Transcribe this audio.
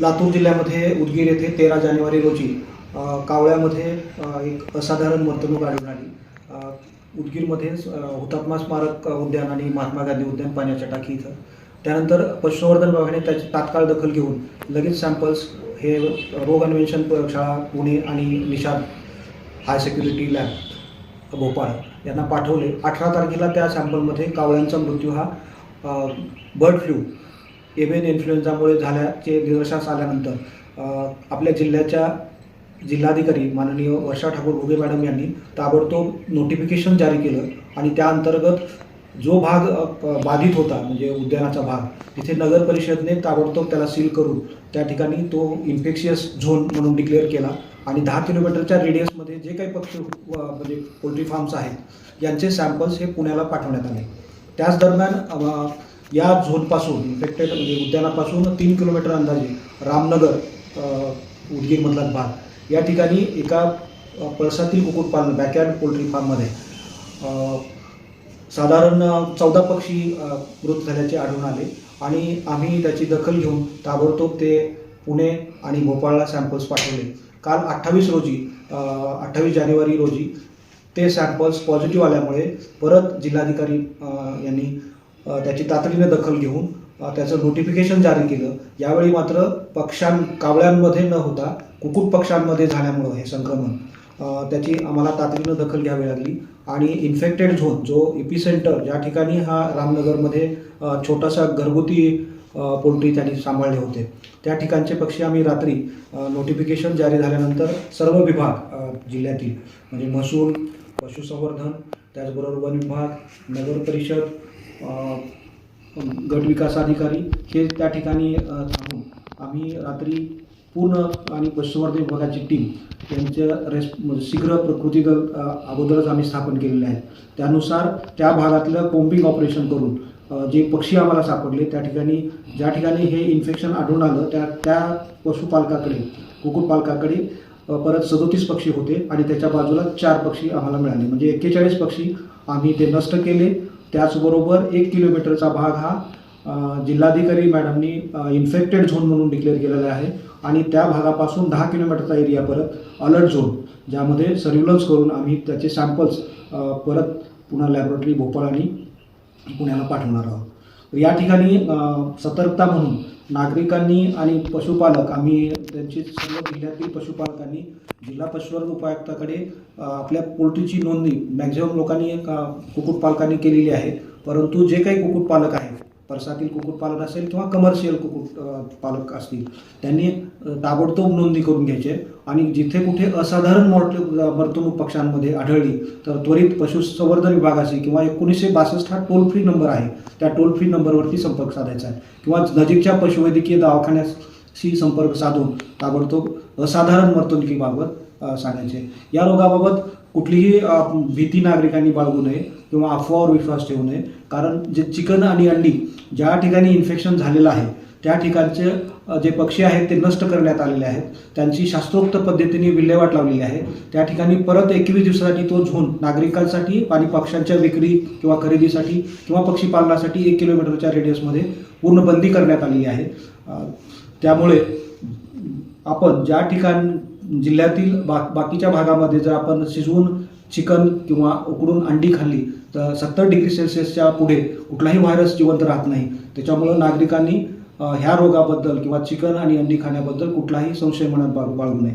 लातूर जिल्ह्यामध्ये उदगीर येथे 13 जानेवारी रोजी कावळ्यामध्ये एक असाधारण वर्तणूक आढळून आली. उदगीरमध्ये हुतात्मा स्मारक उद्यान आणि महात्मा गांधी उद्यान पाण्याच्या टाकी इथं. त्यानंतर पशुसंवर्धन विभागाने त्याची तात्काळ दखल घेऊन लगेच सॅम्पल्स हे रोग अन्वेषण प्रयोगशाळा पुणे आणि निषाद हाय सिक्युरिटी लॅब भोपाळ यांना पाठवले. 18 तारखेला त्या सॅम्पलमध्ये कावळ्यांचा मृत्यू हा बर्ड फ्लू एव्हियन इन्फ्लुएन्झामुळे झाल्याचे निदर्शनास आल्यानंतर आपल्या जिल्ह्याच्या जिल्हाधिकारी माननीय वर्षा ठाकूर घुगे मॅडम यांनी ताबडतोब नोटिफिकेशन जारी केलं आणि त्या अंतर्गत जो भाग बाधित होता म्हणजे उद्यानाचा भाग तिथे नगर परिषदने ताबडतोब त्याला सील करून त्या ठिकाणी तो इन्फेक्शियस झोन म्हणून डिक्लेअर केला आणि 10 किलोमीटरच्या रेडियसमध्ये जे काही पक्षी म्हणजे पोल्ट्री फार्म्स आहेत यांचे सॅम्पल्स हे पुण्याला पाठवण्यात आले. त्याच दरम्यान या झोनपासून इन्फेक्टेड म्हणजे उद्यानापासून 3 किलोमीटर अंदाजे रामनगर उदगीरमधला भाग या ठिकाणी एका पळसातील कुक्कुटपालन बॅकयार्ड पोल्ट्री फार्ममध्ये साधारण 14 पक्षी मृत झाल्याचे आढळून आले आणि आम्ही त्याची दखल घेऊन ताबडतोब ते पुणे आणि भोपाळला सॅम्पल्स पाठवले. काल 28 जानेवारी रोजी ते सॅम्पल्स पॉझिटिव्ह आल्यामुळे परत जिल्हाधिकारी यांनी त्याची तातडीने दखल घेऊन त्याचं नोटिफिकेशन जारी केलं. यावेळी मात्र कावळ्यांमध्ये न होता कुक्कुट पक्ष्यांमध्ये झाल्यामुळं हे संक्रमण त्याची आम्हाला तातडीनं दखल घ्यावी लागली आणि इन्फेक्टेड झोन जो एपिसेंटर ज्या ठिकाणी हा रामनगरमध्ये छोटासा घरगुती पोल्ट्री त्यांनी सांभाळले होते त्या ठिकाणचे पक्षी आम्ही रात्री नोटिफिकेशन जारी झाल्यानंतर सर्व विभाग जिल्ह्यातील म्हणजे महसूल, पशुसंवर्धन, त्याचबरोबर वन विभाग, नगर परिषद, गट विकास अधिकारी हे त्या ठिकाणी थांबून आम्ही रात्री पूर्ण आणि पशुसंवर्धन विभागाची टीम यांच्या शीघ्र प्रकृती दल अगोदरच आम्ही स्थापन केलेले आहेत. त्यानुसार त्या भागातलं कोम्बिंग ऑपरेशन करून जे पक्षी आम्हाला सापडले त्या ठिकाणी ज्या ठिकाणी हे इन्फेक्शन आढळून आलं त्या पशुपालकाकडे कुक्कुटपालकाकडे परत 37 पक्षी होते आणि त्याच्या बाजूला 4 पक्षी आम्हाला मिळाले म्हणजे 41 पक्षी आम्ही ते नष्ट केले. त्याचबरोबर 1 किलोमीटरचा भाग हा जिल्हाधिकारी मॅडमनी इन्फेक्टेड झोन म्हणून डिक्लेअर केलेला आहे आणि त्या भागापासून 10 किलोमीटरचा एरिया परत अलर्ट झोन ज्यामध्ये सर्व्हिलन्स करून आम्ही त्याचे सॅम्पल्स परत पुन्हा लॅबोरेटरी भोपाळ आणि पुण्याला पाठवणार आहोत. या ठिकाणी सतर्कता म्हणून नागरिकांनी आणि पशुपालक आम्ही त्यांची सर्व जिल्ह्यातील पशुपालकांनी जिल्हा पशुसंवर्धन उपायुक्ताकडे आपल्या पोल्ट्रीची नोंदणी मॅक्झिमम लोकांनी कुक्कुटपालकांनी केलेली आहे. परंतु जे काही कुक्कुटपालक आहेत परसातील कुक्कुटपालन असेल किंवा कमर्शियल कुक्कुटपालक असतील त्यांनी ताबडतोब नोंदणी करून घ्यायचे आणि जिथे कुठे असाधारण वर्तणूक पक्ष्यांमध्ये आढळली तर त्वरित पशुसंवर्धन विभागाशी किंवा 1962 हा टोल फ्री नंबर आहे त्या टोल फ्री नंबरवरती संपर्क साधायचा आहे किंवा नजीकच्या पशुवैद्यकीय दवाखान्याशी संपर्क साधून ताबडतोब असाधारण वर्तणुकीबाबत सांगायचे. या रोगाबाबत कुठलीही भीती नागरिकांनी बाळगू नये किंवा अफवावर विश्वास ठेवू नये कारण जे चिकन आणि अंडी ज्या ठिकाणी इन्फेक्शन झालेलं आहे त्या ठिकाणचे जे पक्षी आहेत ते नष्ट करण्यात आलेले आहेत. त्यांची शास्त्रोक्त पद्धतीने विल्हेवाट लावलेली आहे. त्या ठिकाणी परत 21 दिवसासाठी तो झोन नागरिकांसाठी आणि पक्ष्यांच्या विक्री किंवा खरेदीसाठी किंवा पक्षी पालनासाठी 1 किलोमीटरच्या रेडियसमध्ये पूर्ण बंदी करण्यात आलेली आहे. त्यामुळे आपण ज्या ठिकाणी जिल्ह्यातील बाकीच्या भागामध्ये जर आपण शिजवून चिकन किंवा उकडून अंडी खाल्ली तर 70 डिग्री सेल्सिअसच्या पुढे कुठलाही व्हायरस जिवंत राहत नाही. त्याच्यामुळं नागरिकांनी ह्या रोगाबद्दल किंवा चिकन आणि अंडी खाण्याबद्दल कुठलाही संशय मनात बाळगू नये.